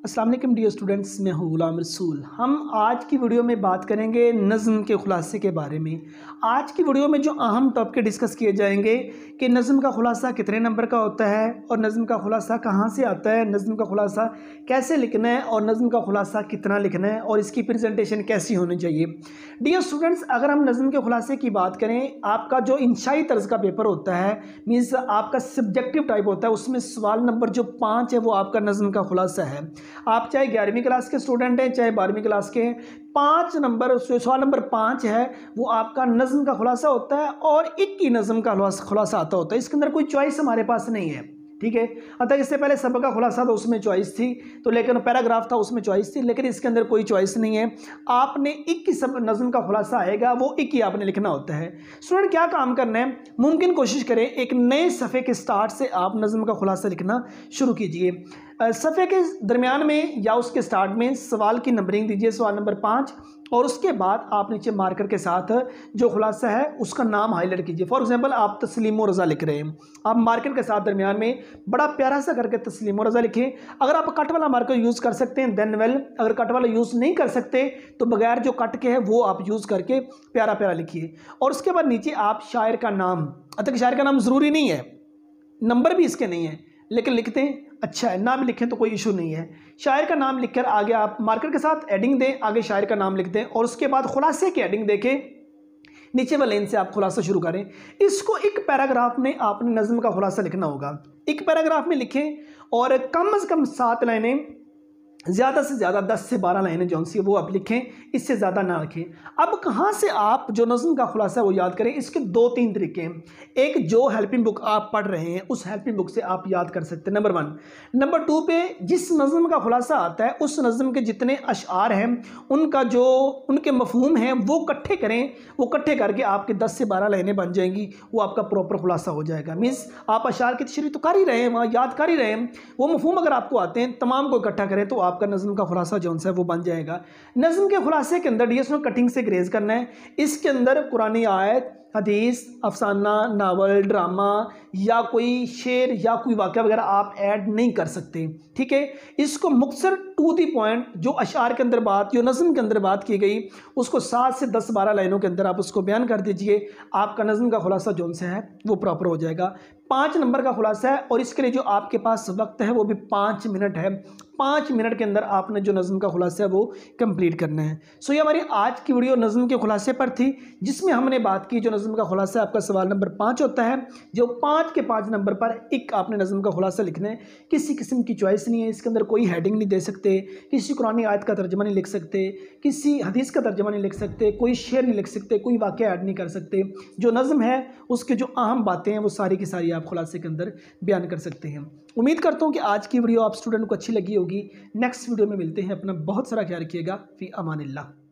अस्सलाम वालेकुम dear students, मैं हूँ गुलाम रसूल। हम आज की वीडियो में बात करेंगे नज़्म के खुलासे के बारे में। आज की वीडियो में जो अहम टॉपिक डिस्कस किए जाएंगे कि नज़्म का खुलासा कितने नंबर का होता है और नज़्म का खुलासा कहाँ से आता है, नज़्म का खुलासा कैसे लिखना है और नज़्म का खुलासा कितना लिखना है और इसकी प्रेजेंटेशन कैसी होनी चाहिए। डियर स्टूडेंट्स, अगर हम नज़्म के खुलासे की बात करें, आपका जो इंशाई तर्ज का पेपर होता है, मीन्स आपका सब्जेक्टिव टाइप होता है, उसमें सवाल नंबर जो 5 है वो आपका नज़्म का खुलासा है। आप चाहे 11वीं क्लास के स्टूडेंट हैं चाहे 12वीं क्लास के हैं, 5 नंबर सवाल नंबर 5 है वो आपका नज़्म का खुलासा होता है और एक ही नज़्म का खुलासा आता होता है। इसके अंदर कोई चॉइस हमारे पास नहीं है, ठीक है। अतः इससे पहले सबक का खुलासा था, उसमें चॉइस थी, तो लेकिन पैराग्राफ था उसमें चॉइस थी, लेकिन इसके अंदर कोई चॉइस नहीं है। आपने एक ही सब नज़्म का खुलासा आएगा, वो एक ही आपने लिखना होता है। स्टूडेंट क्या काम करना है, मुमकिन कोशिश करें एक नए सफ़े के स्टार्ट से आप नज़्म का खुलासा लिखना शुरू कीजिए। सफ़े के दरमियान में या उसके स्टार्ट में सवाल की नंबरिंग दीजिए, सवाल नंबर 5, और उसके बाद आप नीचे मार्कर के साथ जो खुलासा है उसका नाम हाईलाइट कीजिए। फॉर एग्जांपल आप तस्लीम रज़ा लिख रहे हैं, आप मार्कर के साथ दरमियान में बड़ा प्यारा सा करके तस्लीम रज़ा लिखें। अगर आप कट वाला मार्कर यूज़ कर सकते हैं देन वेल, अगर कट वाला यूज़ नहीं कर सकते तो बगैर जो कट के है वो आप यूज़ करके प्यारा प्यारा लिखिए। और उसके बाद नीचे आप शायर का नाम, अतः शायर का नाम ज़रूरी नहीं है, नंबर भी इसके नहीं है, लेकिन लिखते हैं अच्छा है, ना भी लिखें तो कोई इशू नहीं है। शायर का नाम लिखकर आगे आप मार्कर के साथ एडिंग दें, आगे शायर का नाम लिख दें और उसके बाद खुलासे की एडिंग देके नीचे वाले लाइन से आप खुलासा शुरू करें। इसको एक पैराग्राफ में आपने नज़्म का खुलासा लिखना होगा, एक पैराग्राफ में लिखें और कम से कम 7 लाइनें, ज़्यादा से ज़्यादा 10 से 12 लाइनें जो सी वो आप लिखें, इससे ज़्यादा ना लिखें। अब कहाँ से आप जो नज़्म का खुलासा है वो याद करें, इसके 2-3 तरीके हैं। एक, जो हेल्पिंग बुक आप पढ़ रहे हैं उस हेल्पिंग बुक से आप याद कर सकते हैं, नंबर 1। नंबर 2 पे जिस नज़्म का खुलासा आता है उस नज़्म के जितने अशआर हैं उनका जो उनके मफहूम हैं वो इकट्ठे करें, वो इकट्ठे करके आपके 10 से 12 लाइनें बन जाएंगी, वो आपका प्रॉपर खुलासा हो जाएगा। मीन्स आप अशआर की तशरीह तो कर ही रहे हैं, वहाँ याद कर ही रहे हैं, वो मफहूम अगर आपको आते हैं तमाम को इकट्ठा करें तो आपका नज़्म का खुलासा जो है वो बन जाएगा। नज़्म के खुलासे के अंदर डीएसनो कटिंग से ग्रेज करना है। इसके अंदर कुरानी आयत, हदीस, अफसाना, नावल, ड्रामा या कोई शेर या कोई वाक़या वगैरह आप ऐड नहीं कर सकते, ठीक है। इसको मुख्तसर टू दी पॉइंट, जो अशार के अंदर बात, जो नज़्म के अंदर बात की गई उसको 7 से 10-12 लाइनों के अंदर आप उसको बयान कर दीजिए, आपका नज़्म का खुलासा जो है वो प्रॉपर हो जाएगा। 5 नंबर का खुलासा है और इसके लिए जो आपके पास वक्त है वो भी 5 मिनट है। 5 मिनट के अंदर आपने जो नज़्म का खुलासा है वो कंप्लीट करना है। सो ये हमारी आज की वीडियो नज़्म के खुलासे पर थी, जिसमें हमने बात की जो नज़्म का खुलासा आपका सवाल नंबर 5 होता है, जो 5 के 5 नंबर पर एक आपने नज़्म का खुलासा लिखना है। किसी किस्म की चॉइस नहीं है, इसके अंदर कोई हेडिंग नहीं दे सकते, किसी कुरानी आयत का तर्जमा नहीं लिख सकते, किसी हदीस का तर्जमा नहीं लिख सकते, कोई शेर नहीं लिख सकते, कोई वाक़या ऐड नहीं कर सकते। जो नज़्म है उसके जो अहम बातें हैं वो सारी की सारी आप खुलासे के अंदर बयान कर सकते हैं। उम्मीद करता हूँ कि आज की वीडियो आप स्टूडेंट को अच्छी लगी होगी। नेक्स्ट वीडियो में मिलते हैं, अपना बहुत सारा ख्याल रखिएगा। फी अमानिल्लाह।